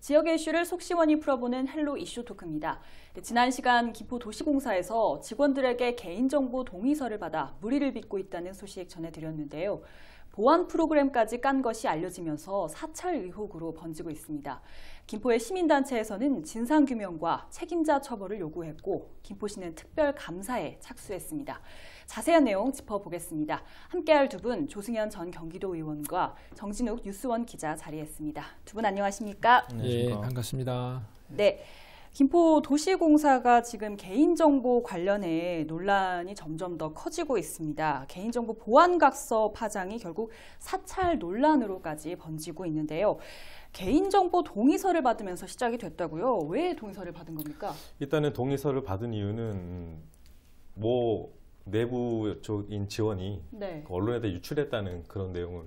지역의 이슈를 속 시원히 풀어보는 헬로 이슈 토크입니다. 지난 시간 김포도시공사에서 직원들에게 개인정보 동의서를 받아 물의를 빚고 있다는 소식 전해드렸는데요. 보안 프로그램까지 깐 것이 알려지면서 사찰 의혹으로 번지고 있습니다. 김포의 시민단체에서는 진상규명과 책임자 처벌을 요구했고 김포시는 특별 감사에 착수했습니다. 자세한 내용 짚어보겠습니다. 함께할 두 분, 조승현 전 경기도 의원과 정진욱 뉴스원 기자 자리했습니다. 두 분 안녕하십니까? 네, 반갑습니다. 네. 김포도시공사가 지금 개인정보 관련해 논란이 점점 더 커지고 있습니다. 개인정보 보안각서 파장이 결국 사찰 논란으로까지 번지고 있는데요. 개인정보 동의서를 받으면서 시작이 됐다고요? 왜 동의서를 받은 겁니까? 일단은 동의서를 받은 이유는 내부적인 지원이 언론에다 유출했다는 그런 내용을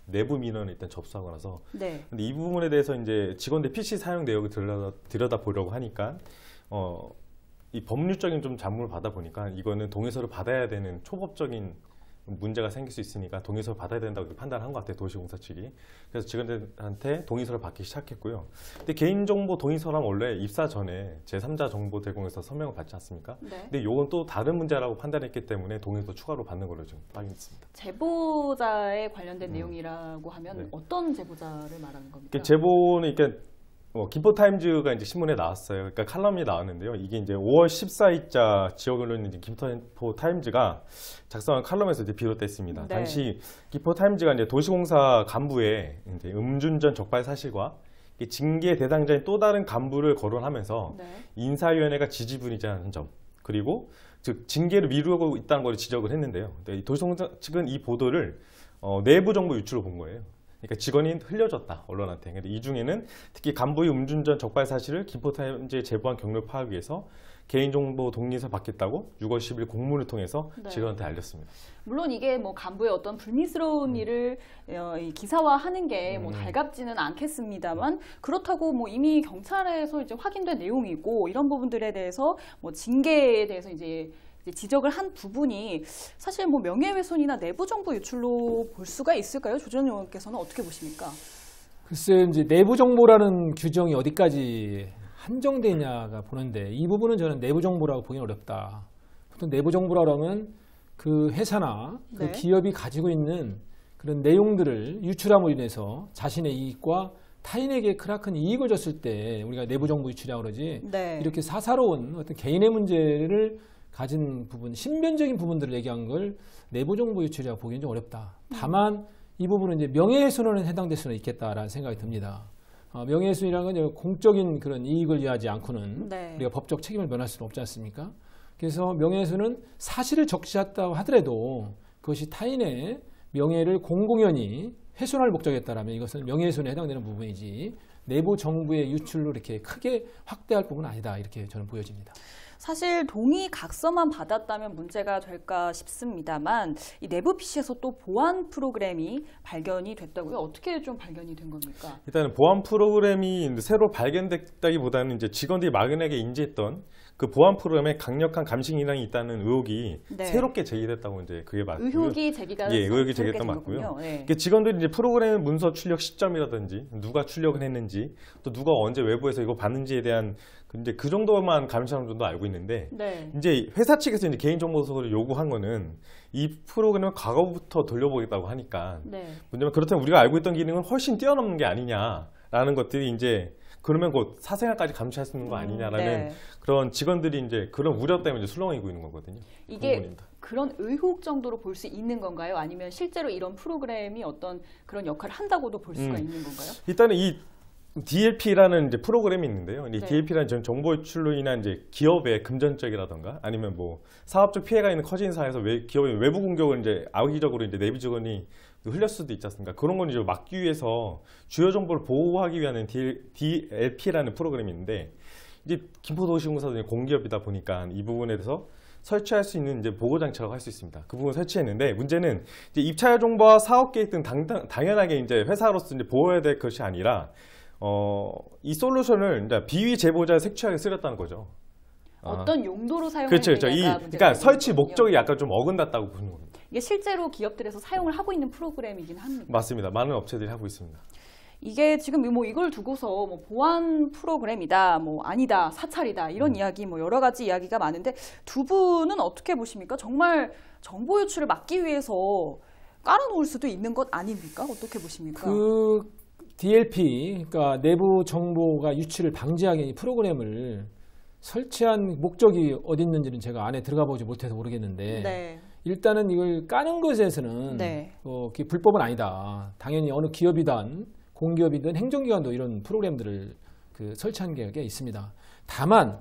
내부 민원을 일단 접수하고 나서 근데 이 부분에 대해서 이제 직원들 PC 사용 내역을 들여다 보려고 하니까 이 법률적인 좀 잡음을 받아 보니까 이거는 동의서를 받아야 되는 초법적인 문제가 생길 수 있으니까 동의서를 받아야 된다고 판단한 것 같아요, 도시공사 측이. 그래서 직원들한테 동의서를 받기 시작했고요. 근데 개인정보 동의서란 원래 입사 전에 제3자 정보 제공에서 서명을 받지 않습니까? 근데 이건 또 다른 문제라고 판단했기 때문에 동의서 추가로 받는 걸로 좀 확인했습니다. 제보자에 관련된 내용이라고 하면 어떤 제보자를 말하는 겁니까? 제보는 김포타임즈가 이제 신문에 나왔어요. 그러니까 칼럼이 나왔는데요. 이게 이제 5월 14일자 지역 언론인 김포타임즈가 작성한 칼럼에서 이제 비롯됐습니다. 당시 김포타임즈가 이제 도시공사 간부의 이제 음주운전 적발 사실과 징계 대상자인 또 다른 간부를 거론하면서 인사위원회가 지지분이자는 점, 그리고 즉 징계를 미루고 있다는 걸 지적을 했는데요. 도시공사 측은 이 보도를 내부 정보 유출로 본 거예요. 그러니까 직원이 흘려줬다, 언론한테. 근데 이 중에는 특히 간부의 음주운전 적발 사실을 김포타임즈에 제보한 경로를 파악하기 위해서 개인정보 동의서 받겠다고 6월 10일 공문을 통해서 직원한테 알렸습니다. 물론 이게 간부의 어떤 불미스러운 일을 기사화하는 게 달갑지는 않겠습니다만 그렇다고 이미 경찰에서 이제 확인된 내용이고 이런 부분들에 대해서 징계에 대해서 이제 지적을 한 부분이 사실 명예훼손이나 내부 정보 유출로 볼 수가 있을까요? 조 전 의원께서는 어떻게 보십니까? 글쎄, 이제 내부 정보라는 규정이 어디까지 한정되냐가 보는데 이 부분은 저는 내부 정보라고 보기는 어렵다. 보통 내부 정보라고 하면 그 회사나 그 기업이 가지고 있는 그런 내용들을 유출함으로 인해서 자신의 이익과 타인에게 크나큰 이익을 줬을 때 우리가 내부 정보 유출이라고 그러지 이렇게 사사로운 어떤 개인의 문제를 가진 부분, 신변적인 부분들을 얘기한 걸 내부 정보 유출이라고 보기는 좀 어렵다. 다만 이 부분은 이제 명예훼손에는 해당될 수는 있겠다라는 생각이 듭니다. 명예훼손이라는 건 공적인 그런 이익을 위하지 않고는 우리가 법적 책임을 면할 수는 없지 않습니까? 그래서 명예훼손은 사실을 적시했다고 하더라도 그것이 타인의 명예를 공공연히 훼손할 목적이었다라면 이것은 명예훼손에 해당되는 부분이지 내부 정보의 유출로 이렇게 크게 확대할 부분은 아니다, 이렇게 저는 보여집니다. 사실 동의 각서만 받았다면 문제가 될까 싶습니다만 이 내부 PC에서 또 보안 프로그램이 발견이 됐다고요? 어떻게 좀 발견이 된 겁니까? 일단은 보안 프로그램이 새로 발견됐다기보다는 이제 직원들이 막연하게 인지했던 그 보안 프로그램에 강력한 감식 기능이 있다는 의혹이 새롭게 제기됐다고 이제 그게 맞고요. 의혹이 제기가 의혹이 제기됐던 맞고요. 직원들이 이제 프로그램 문서 출력 시점이라든지 누가 출력을 했는지 또 누가 언제 외부에서 이거 봤는지에 대한 이제 그 정도만 감시하는 정도 알고 있는데 이제 회사 측에서 이제 개인정보서를 요구한 거는 이 프로그램을 과거부터 돌려보겠다고 하니까 문제는 그렇다면 우리가 알고 있던 기능은 훨씬 뛰어넘는 게 아니냐라는 것들이 이제 그러면 곧 사생활까지 감시할 수 있는 거 아니냐라는 그런 직원들이 이제 그런 우려 때문에 이제 술렁이고 있는 거거든요. 이게 그런 의혹 정도로 볼 수 있는 건가요? 아니면 실제로 이런 프로그램이 어떤 그런 역할을 한다고도 볼 수가 있는 건가요? 일단은 이 DLP라는 이제 프로그램이 있는데요. 이 DLP라는 정보 유출로 인한 이제 기업의 금전적이라던가 아니면 사업적 피해가 있는 커진 사회에서 기업의 외부 공격을 이제 악의적으로 이제 내부 직원이 흘렸을 수도 있지 않습니까? 그런 건 이제 막기 위해서 주요 정보를 보호하기 위한 DLP라는 프로그램이 있는데 이제 김포도시공사도 공기업이다 보니까 이 부분에 대해서 설치할 수 있는 이제 보호 장치라고 할 수 있습니다. 그 부분 설치했는데 문제는 이제 입찰 정보와 사업 계획 등 당연하게 이제 회사로서 이제 보호해야 될 것이 아니라 이 솔루션을 이제 비위 제보자의 색출하게 쓰렸다는 거죠. 어떤 용도로 사용할 그렇죠. 그러니까 설치 목적이 약간 좀 어긋났다고 보는 겁니다. 이게 실제로 기업들에서 사용을 하고 있는 프로그램이긴 합니다. 맞습니다. 많은 업체들이 하고 있습니다. 이게 지금 뭐 이걸 두고서 뭐 보안 프로그램이다, 뭐 아니다, 사찰이다 이런 이야기 뭐 여러 가지 이야기가 많은데 두 분은 어떻게 보십니까? 정말 정보 유출을 막기 위해서 깔아놓을 수도 있는 것 아닙니까? 어떻게 보십니까? 그 DLP, 그러니까 내부 정보가 유출을 방지하기 위한 이 프로그램을 설치한 목적이 어디 있는지는 제가 안에 들어가 보지 못해서 모르겠는데 네. 일단은 이걸 까는 것에서는 네. 그게 불법은 아니다. 당연히 어느 기업이든 공기업이든 행정기관도 이런 프로그램들을 설치한 게 있습니다. 다만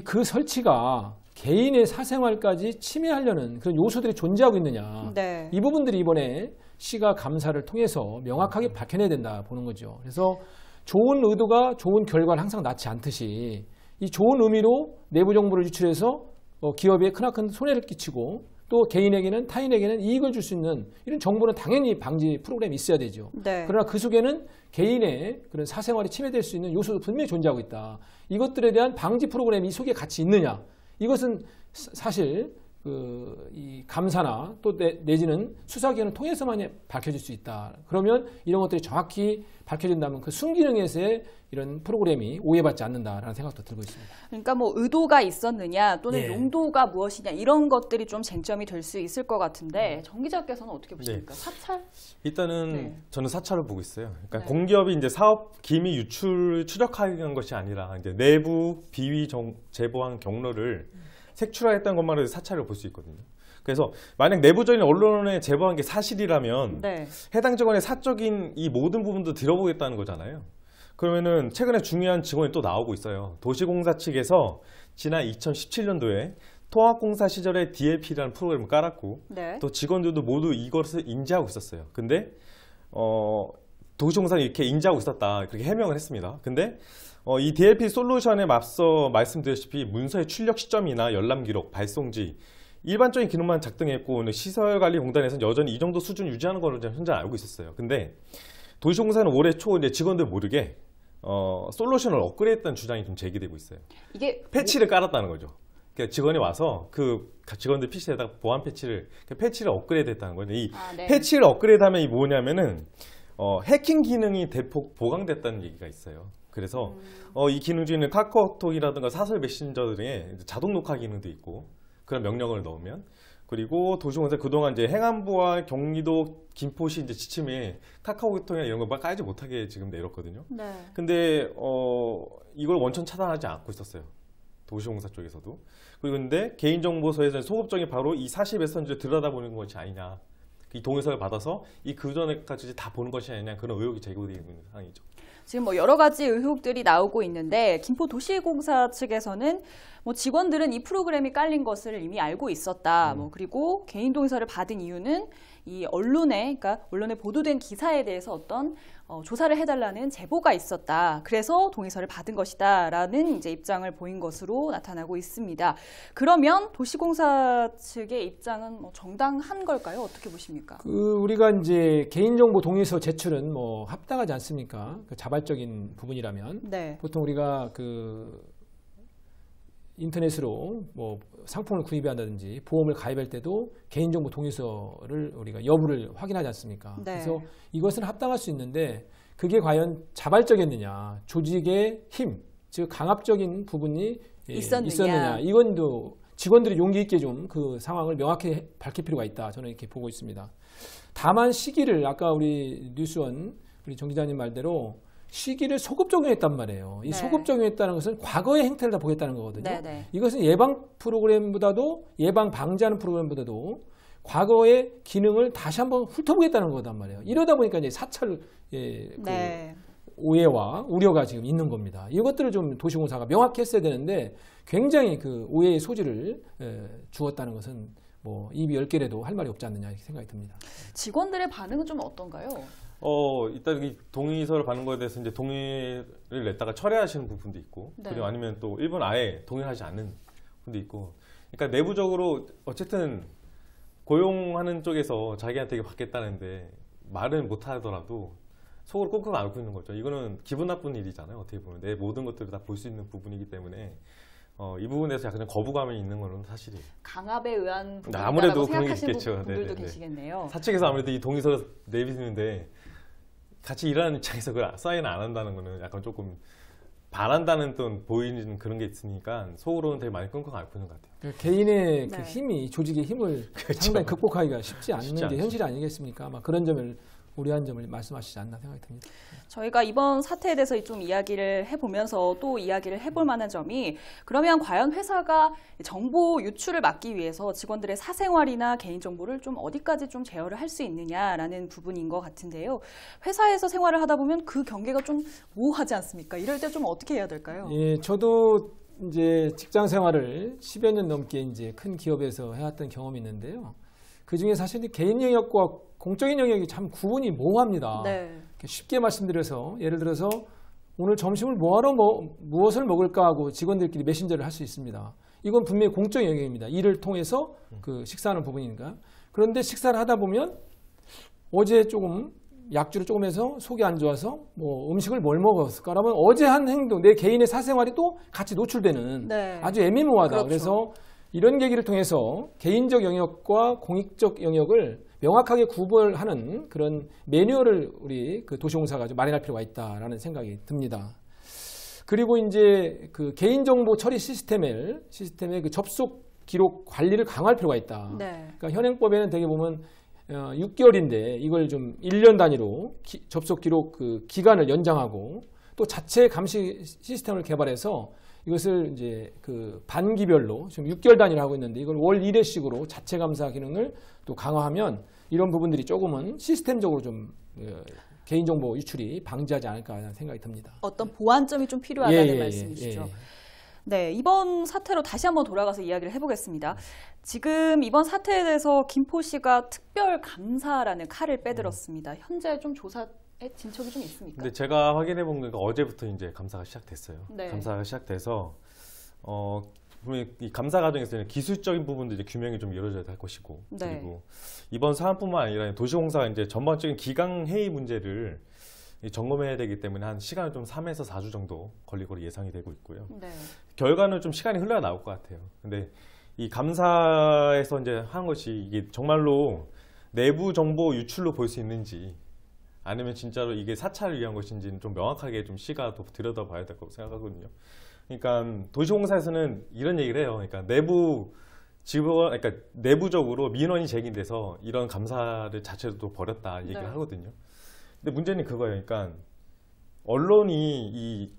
그 설치가 개인의 사생활까지 침해하려는 그런 요소들이 존재하고 있느냐. 네. 이 부분들이 이번에 시가 감사를 통해서 명확하게 밝혀내야 된다 보는 거죠. 그래서 좋은 의도가 좋은 결과를 항상 낳지 않듯이 이 좋은 의미로 내부 정보를 유출해서 기업에 크나큰 손해를 끼치고 또 개인에게는 타인에게는 이익을 줄 수 있는 이런 정보는 당연히 방지 프로그램이 있어야 되죠. 네. 그러나 그 속에는 개인의 그런 사생활이 침해될 수 있는 요소도 분명히 존재하고 있다. 이것들에 대한 방지 프로그램이 이 속에 같이 있느냐. 이것은 사실 이 감사나 또 내지는 수사기관을 통해서만 밝혀질 수 있다. 그러면 이런 것들이 정확히 밝혀진다면 그 순기능에서의 이런 프로그램이 오해받지 않는다라는 생각도 들고 있습니다. 그러니까 뭐 의도가 있었느냐 또는 예. 용도가 무엇이냐 이런 것들이 좀 쟁점이 될 수 있을 것 같은데 정 기자께서는 어떻게 보십니까? 네. 사찰? 일단은 네. 저는 사찰을 보고 있어요. 그러니까 네. 공기업이 이제 사업 기밀 유출 추적하는 것이 아니라 이제 내부 비위 제보한 경로를 색출하였다는 것만으로도 사찰을 볼 수 있거든요. 그래서 만약 내부적인 언론에 제보한 게 사실이라면 네. 해당 직원의 사적인 이 모든 부분도 들어보겠다는 거잖아요. 그러면은 최근에 중요한 직원이 또 나오고 있어요. 도시공사 측에서 지난 2017년도에 통합공사 시절에 DLP라는 프로그램을 깔았고 네. 또 직원들도 모두 이것을 인지하고 있었어요. 근데 도시공사는 이렇게 인지하고 있었다 그렇게 해명을 했습니다. 근데 이 DLP 솔루션에 앞서 말씀드렸다시피 문서의 출력 시점이나 열람 기록, 발송지 일반적인 기능만 작동했고 시설관리공단에서는 여전히 이 정도 수준 유지하는 걸로 현재 알고 있었어요. 근데 도시공사는 올해 초 이제 직원들 모르게 솔루션을 업그레이드했다는 주장이 좀 제기되고 있어요. 이게 패치를 깔았다는 거죠. 그러니까 직원이 와서 그 직원들 PC에다가 보안 패치를 업그레이드했다는 거예요. 이 네. 패치를 업그레이드하면 이 뭐냐면은 해킹 기능이 대폭 보강됐다는 얘기가 있어요. 그래서 이 기능 중에는 카카오톡이라든가 사설 메신저 등의 자동 녹화 기능도 있고 그런 명령을 넣으면 그리고 도시공사 그동안 이제 행안부와 경기도 김포시 이제 지침에 카카오톡이나 이런 거 막 깔지 못하게 지금 내렸거든요. 네. 근데 이걸 원천 차단하지 않고 있었어요. 도시공사 쪽에서도. 그리고 근데 개인정보소에서 소급적인 바로 이 40에선지를 들여다보는 것이 아니냐. 이 동의서를 받아서 이 그전에까지 다 보는 것이 아니냐 그런 의혹이 제기되고 있는 상황이죠. 지금 뭐 여러 가지 의혹들이 나오고 있는데 김포도시공사 측에서는 뭐 직원들은 이 프로그램이 깔린 것을 이미 알고 있었다. 뭐 그리고 개인 동의서를 받은 이유는 이 그러니까 언론에 보도된 기사에 대해서 어떤 조사를 해달라는 제보가 있었다. 그래서 동의서를 받은 것이다라는 이제 입장을 보인 것으로 나타나고 있습니다. 그러면 도시공사 측의 입장은 뭐 정당한 걸까요? 어떻게 보십니까? 우리가 이제 개인정보 동의서 제출은 뭐 합당하지 않습니까? 자발적인 부분이라면 네. 보통 우리가 인터넷으로 뭐 상품을 구입한다든지 보험을 가입할 때도 개인정보 동의서를 우리가 여부를 확인하지 않습니까? 네. 그래서 이것은 합당할 수 있는데 그게 과연 자발적이었느냐, 조직의 힘, 즉 강압적인 부분이 있었느냐, 이건도 직원들이 용기 있게 좀 그 상황을 명확히 밝힐 필요가 있다. 저는 이렇게 보고 있습니다. 다만 시기를 아까 우리 뉴스원 우리 정 기자님 말대로 시기를 소급 적용했단 말이에요. 이 네. 소급 적용했다는 것은 과거의 행태를 다 보겠다는 거거든요. 네. 이것은 예방 프로그램보다도 예방 방지하는 프로그램보다도 과거의 기능을 다시 한번 훑어보겠다는 거단 말이에요. 이러다 보니까 이제 사찰 네. 오해와 우려가 지금 있는 겁니다. 이것들을 좀 도시공사가 명확히 했어야 되는데 굉장히 그 오해의 소지를 주었다는 것은 뭐 입이 10개라도 할 말이 없지 않느냐 이렇게 생각이 듭니다. 직원들의 반응은 좀 어떤가요? 일단 이 동의서를 받는 거에 대해서 이제 동의를 냈다가 철회하시는 부분도 있고, 네. 그리고 아니면 또 일본 아예 동의하지 않는 부분도 있고, 그러니까 내부적으로 어쨌든 고용하는 쪽에서 자기한테 이게 받겠다는데 말은 못 하더라도 속으로 꽁꽁 앓고 있는 거죠. 이거는 기분 나쁜 일이잖아요. 어떻게 보면 내 모든 것들을 다 볼 수 있는 부분이기 때문에 이 부분에서 약간 거부감이 있는 건 사실이에요. 강압에 의한 부분이라고 아무래도 그런 게 생각하시는 있겠죠. 분들도 네네네. 계시겠네요. 사측에서 아무래도 이 동의서 내비는데 같이 일하는 입장에서 그 사인 안 한다는 거는 약간 조금 반한다는 또 보이는 그런 게 있으니까 속으로는 되게 많이 끙끙 앓고 있는 것 같아요. 그러니까 개인의 네. 그 힘이 조직의 힘을 그렇죠. 상당히 극복하기가 쉽지 않는 쉽지 게 않죠. 현실이 아니겠습니까? 아마 그런 점을 우려한 점을 말씀하시지 않나 생각이 듭니다. 저희가 이번 사태에 대해서 좀 이야기를 해보면서 또 이야기를 해볼 만한 점이 그러면 과연 회사가 정보 유출을 막기 위해서 직원들의 사생활이나 개인정보를 좀 어디까지 좀 제어를 할 수 있느냐라는 부분인 것 같은데요. 회사에서 생활을 하다 보면 그 경계가 좀 모호하지 않습니까? 이럴 때 좀 어떻게 해야 될까요? 예, 저도 이제 직장 생활을 10여 년 넘게 이제 큰 기업에서 해왔던 경험이 있는데요. 그 중에 사실 개인 영역과 공적인 영역이 참 구분이 모호합니다. 네. 쉽게 말씀드려서 예를 들어서 오늘 점심을 무엇을 먹을까 하고 직원들끼리 메신저를 할 수 있습니다. 이건 분명히 공적 영역입니다. 일을 통해서 그 식사하는 부분이니까. 그런데 식사를 하다 보면 어제 조금 약주를 조금 해서 속이 안 좋아서 뭐 음식을 뭘 먹었을까? 그러면 어제 한 행동, 내 개인의 사생활이 또 같이 노출되는 네. 아주 애매모호하다. 그렇죠. 그래서 이런 계기를 통해서 개인적 영역과 공익적 영역을 명확하게 구분하는 그런 매뉴얼을 우리 그 도시공사가 좀 마련할 필요가 있다라는 생각이 듭니다. 그리고 이제 그 개인정보 처리 시스템의 그 접속 기록 관리를 강화할 필요가 있다. 네. 그러니까 현행법에는 되게 보면 6개월인데 이걸 좀 1년 단위로 접속 기록 그 기간을 연장하고 또 자체 감시 시스템을 개발해서 이것을 이제 그 반기별로 지금 6개월 단위로 하고 있는데 이걸 월 1회씩으로 자체 감사 기능을 또 강화하면 이런 부분들이 조금은 시스템적으로 좀 개인정보 유출이 방지하지 않을까 하는 생각이 듭니다. 어떤 보완점이 좀 필요하다는 말씀이시죠. 예. 네, 이번 사태로 다시 한번 돌아가서 이야기를 해보겠습니다. 지금 이번 사태에 대해서 김포시가 특별감사라는 칼을 빼들었습니다. 현재 좀 조사에 진척이 좀 있습니까? 근데 제가 확인해 본 게 어제부터 이제 감사가 시작됐어요. 네. 감사가 시작돼서 분명히 이 감사 과정에서는 기술적인 부분도 이제 규명이 좀 이루어져야 할 것이고, 네. 그리고 이번 사안뿐만 아니라 도시공사가 이제 전반적인 기강 회의 문제를 점검해야 되기 때문에 한 시간은 좀 3에서 4주 정도 걸릴 거로 예상이 되고 있고요. 네. 결과는 좀 시간이 흘러 나올 것 같아요. 근데 이 감사에서 이제 한 것이 이게 정말로 내부 정보 유출로 볼 수 있는지 아니면 진짜로 이게 사찰을 위한 것인지는 좀 명확하게 좀 시가 더 들여다봐야 될 거라고 생각하거든요. 그러니까 도시공사에서는 이런 얘기를 해요. 그러니까 그러니까 내부적으로 민원이 제기돼서 이런 감사를 자체도 버렸다 얘기를 네. 하거든요. 근데 문제는 그거예요. 그러니까 언론이 이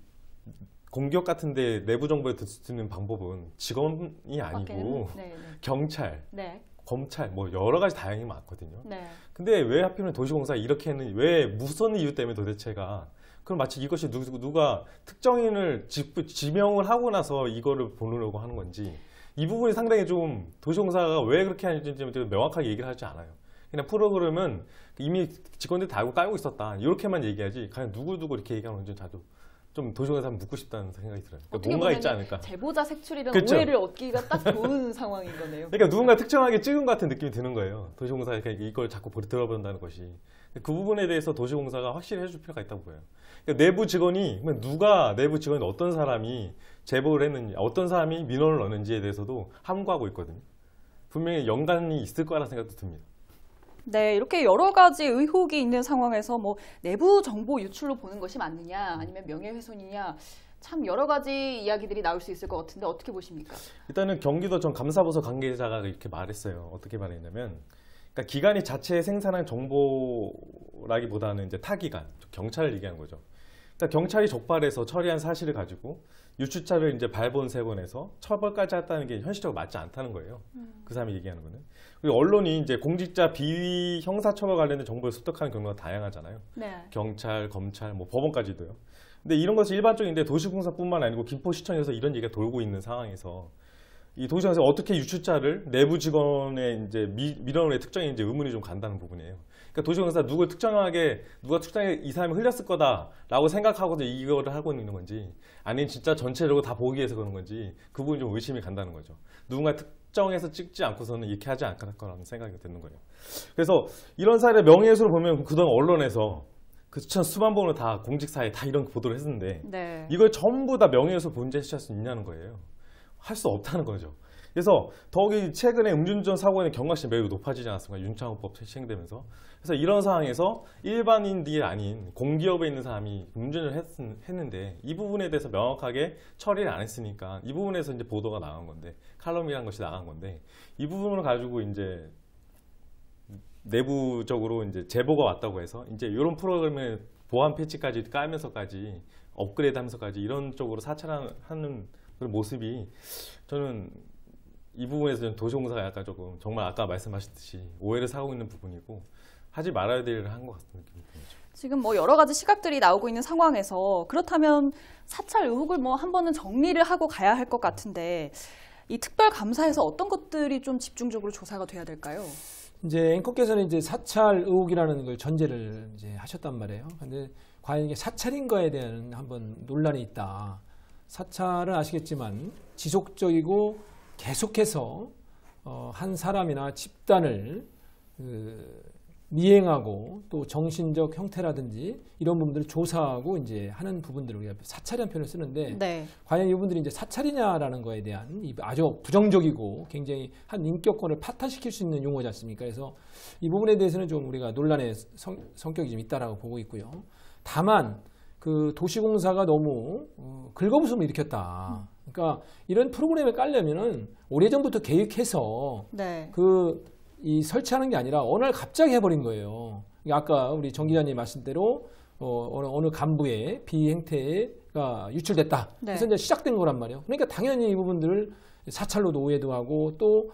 공기업 같은데 내부 정보를 듣는 방법은 직원이 아니고 네. 경찰, 네. 검찰 뭐 여러 가지 다양히 많거든요. 네. 근데 왜 하필이면 도시공사가 이렇게 했는지, 왜 무슨 이유 때문에 도대체가, 그럼 마치 이것이 누가 특정인을 지명을 하고 나서 이거를 보느라고 하는 건지, 이 부분이 상당히 좀 도시공사가 왜 그렇게 하는지 좀 명확하게 얘기를 하지 않아요. 그냥 프로그램은 이미 직원들이 다 알고 깔고 있었다 이렇게만 얘기하지, 과연 누구 이렇게 얘기하는 건지 자주 좀 도시공사 묻고 싶다는 생각이 들어요. 그러니까 뭔가 있지 않을까. 제보자 색출이라는 그쵸? 오해를 얻기가 딱 좋은 상황인 거네요. 그러니까 누군가 특정하게 찍은 것 같은 느낌이 드는 거예요. 도시공사가 이걸 자꾸 들어본다는 것이. 그 부분에 대해서 도시공사가 확실히 해줄 필요가 있다고 보여요. 그러니까 내부 직원이, 내부 직원이 어떤 사람이 제보를 했는지, 어떤 사람이 민원을 넣는지에 대해서도 함구하고 있거든요. 분명히 연관이 있을 거라는 생각도 듭니다. 네, 이렇게 여러 가지 의혹이 있는 상황에서 뭐 내부 정보 유출로 보는 것이 맞느냐, 아니면 명예훼손이냐, 참 여러 가지 이야기들이 나올 수 있을 것 같은데 어떻게 보십니까? 일단은 경기도청 감사부서 관계자가 이렇게 말했어요. 어떻게 말했냐면, 그러니까 기관이 자체 생산한 정보라기보다는 이제 타기관, 경찰을 얘기하는 거죠. 그러니까 경찰이 적발해서 처리한 사실을 가지고 유출자를 이제 발본세본해서 처벌까지 했다는 게 현실적으로 맞지 않다는 거예요. 그 사람이 얘기하는 거는. 그리고 언론이 이제 공직자 비위 형사처벌 관련된 정보를 습득하는 경우가 다양하잖아요. 네. 경찰, 검찰, 뭐 법원까지도요. 근데 이런 것이 일반적인데 도시공사뿐만 아니고 김포시청에서 이런 얘기가 돌고 있는 상황에서 이 도시공사에서 어떻게 유출자를 내부 직원의 이제 민원의 특정에 이제 의문이 좀 간다는 부분이에요. 그러니까 도시공사 누가 특정하게 이 사람이 흘렸을 거다라고 생각하고도 이거를 하고 있는 건지, 아니면 진짜 전체적으로 다 보기 위해서 그런 건지, 그 부분이 좀 의심이 간다는 거죠. 누군가 특정해서 찍지 않고서는 이렇게 하지 않을 거라는 생각이 드는 거예요. 그래서 이런 사례 명예훼손을 보면 그동안 언론에서 그 수만 번을 다 공직사에 다 이런 보도를 했는데, 네. 이걸 전부 다 명예훼손 본죄시할 수 있냐는 거예요. 할 수 없다는 거죠. 그래서 더욱이 최근에 음주운전 사고의 경각심이 매우 높아지지 않았습니까? 윤창호법 시행되면서. 그래서 이런 상황에서 일반인들이 아닌 공기업에 있는 사람이 음주운전을 했는데 이 부분에 대해서 명확하게 처리를 안 했으니까 이 부분에서 이제 보도가 나간 건데, 칼럼이라는 것이 나간 건데, 이 부분을 가지고 이제 내부적으로 이제 제보가 왔다고 해서 이제 이런 프로그램의 보안 패치까지 깔면서까지 업그레이드 하면서까지 이런 쪽으로 사찰하는 그런 모습이, 저는 이 부분에서 도시공사가 약간 조금 정말 아까 말씀하셨듯이 오해를 사고 있는 부분이고 하지 말아야 될 한 것 같은 느낌이죠. 지금 뭐 여러 가지 시각들이 나오고 있는 상황에서 그렇다면 사찰 의혹을 뭐 한 번은 정리를 하고 가야 할 것 같은데, 이 특별감사에서 어떤 것들이 좀 집중적으로 조사가 돼야 될까요? 이제 앵커께서는 이제 사찰 의혹이라는 걸 전제를 이제 하셨단 말이에요. 근데 과연 이게 사찰인가에 대한 한번 논란이 있다. 사찰은 아시겠지만 지속적이고 계속해서 한 사람이나 집단을 미행하고 또 정신적 형태라든지 이런 부분들을 조사하고 이제 하는 부분들을 우리가 사찰이라는 표현을 쓰는데, 네. 과연 이분들이 이제 사찰이냐라는 거에 대한 아주 부정적이고 굉장히 한 인격권을 파탄시킬 수 있는 용어지 않습니까? 그래서 이 부분에 대해서는 좀 우리가 논란의 성격이 좀 있다라고 보고 있고요. 다만 그 도시공사가 너무 긁어부음을 일으켰다. 그러니까 이런 프로그램을 깔려면은 오래전부터 계획해서 네. 이 설치하는 게 아니라 어느 날 갑자기 해버린 거예요. 아까 우리 정 기자님 말씀대로 어느 간부의 비행태가 유출됐다. 네. 그래서 이제 시작된 거란 말이에요. 그러니까 당연히 이 부분들을 사찰로도 오해도 하고 또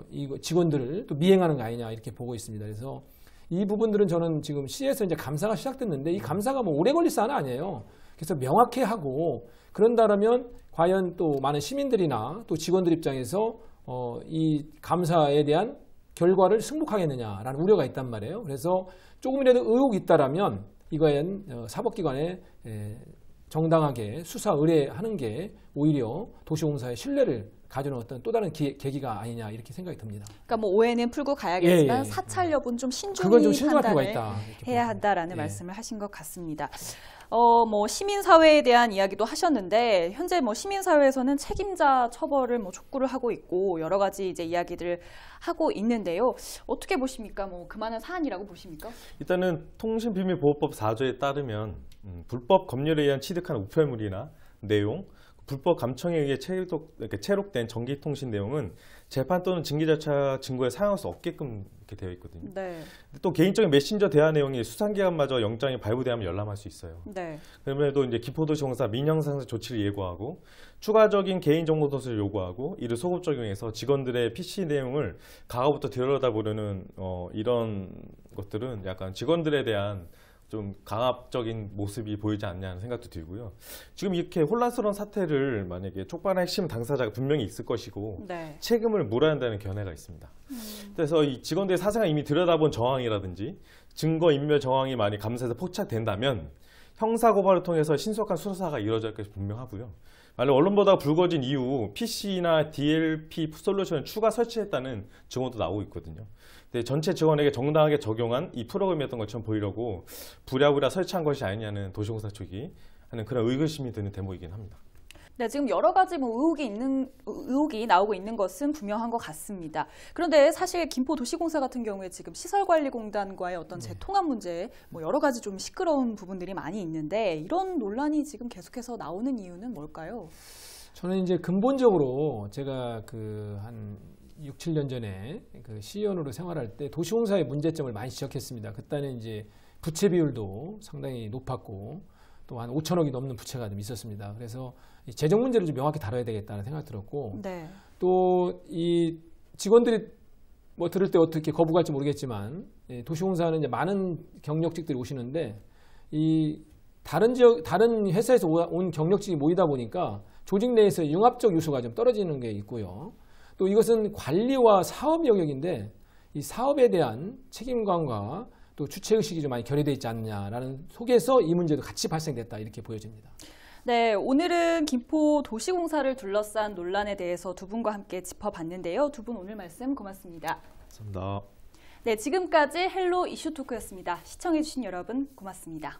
이 직원들을 또 미행하는 거 아니냐 이렇게 보고 있습니다. 그래서 이 부분들은 저는 지금 시에서 이제 감사가 시작됐는데 이 감사가 뭐 오래 걸릴 사안은 아니에요. 그래서 명확히 하고 그런다면 과연 또 많은 시민들이나 또 직원들 입장에서 이 감사에 대한 결과를 승복하겠느냐라는 우려가 있단 말이에요. 그래서 조금이라도 의혹이 있다라면 이거엔 사법기관에 정당하게 수사 의뢰하는 게 오히려 도시공사의 신뢰를 가져오는 어떤 또 다른 계기가 아니냐 이렇게 생각이 듭니다. 그러니까 뭐 오해는 풀고 가야겠지만 예. 사찰 여부는 좀 그건 좀 신중히 신중할 필요가 판단을 있다. 해야 한다라는 예. 말씀을 하신 것 같습니다. 뭐 시민사회에 대한 이야기도 하셨는데 현재 뭐 시민사회에서는 책임자 처벌을 뭐 촉구를 하고 있고 여러 가지 이제 이야기들을 하고 있는데요. 어떻게 보십니까? 뭐 그만한 사안이라고 보십니까? 일단은 통신비밀보호법 4조에 따르면 불법 검열에 의한 취득한 우편물이나 내용, 불법 감청에 의해 체록된 전기통신 내용은 재판 또는 징계절차 증거에 사용할 수 없게끔 이렇게 되어 있거든요. 네. 또 개인적인 메신저 대화 내용이 수상기관마저 영장이 발부되면 열람할 수 있어요. 네. 그럼에도 이제 기포도시공사 민형상사 조치를 예고하고 추가적인 개인정보 도서를 요구하고 이를 소급 적용해서 직원들의 PC 내용을 가가부터 들여다보려는 이런 것들은 약간 직원들에 대한 좀 강압적인 모습이 보이지 않냐는 생각도 들고요. 지금 이렇게 혼란스러운 사태를 만약에 촉발한 핵심 당사자가 분명히 있을 것이고 네. 책임을 물어야 한다는 견해가 있습니다. 그래서 이 직원들의 사생활 이미 들여다본 정황이라든지 증거인멸 정황이 많이 감사에서 포착된다면 형사고발을 통해서 신속한 수사가 이루어질 것이 분명하고요. 만약 언론보다가 불거진 이후 PC나 DLP 솔루션을 추가 설치했다는 증언도 나오고 있거든요. 근데 전체 직원에게 정당하게 적용한 이 프로그램이었던 것처럼 보이려고 부랴부랴 설치한 것이 아니냐는 도시공사 쪽이 하는 그런 의구심이 드는 대목이긴 합니다. 네, 지금 여러 가지 뭐 의혹이 나오고 있는 것은 분명한 것 같습니다. 그런데 사실 김포도시공사 같은 경우에 지금 시설관리공단과의 어떤 재통합 문제에 뭐 여러 가지 좀 시끄러운 부분들이 많이 있는데 이런 논란이 지금 계속해서 나오는 이유는 뭘까요? 저는 이제 근본적으로 제가 한 6, 7년 전에 시의원으로 생활할 때 도시공사의 문제점을 많이 지적했습니다. 그때는 이제 부채 비율도 상당히 높았고 또 한 5천억이 넘는 부채가 좀 있었습니다. 그래서 이 재정 문제를 좀 명확히 다뤄야 되겠다는 생각이 들었고 네. 또 이 직원들이 뭐 들을 때 어떻게 거부갈지 모르겠지만 도시공사는 이제 많은 경력직들이 오시는데 이 다른 회사에서 온 경력직이 모이다 보니까 조직 내에서 융합적 요소가 좀 떨어지는 게 있고요. 또 이것은 관리와 사업 영역인데 이 사업에 대한 책임감과 또 주체의식이 좀 많이 결여되어 있지 않느냐라는 속에서 이 문제도 같이 발생됐다 이렇게 보여집니다. 네, 오늘은 김포도시공사를 둘러싼 논란에 대해서 두 분과 함께 짚어봤는데요. 두 분 오늘 말씀 고맙습니다. 감사합니다. 네, 지금까지 헬로 이슈토크였습니다. 시청해주신 여러분 고맙습니다.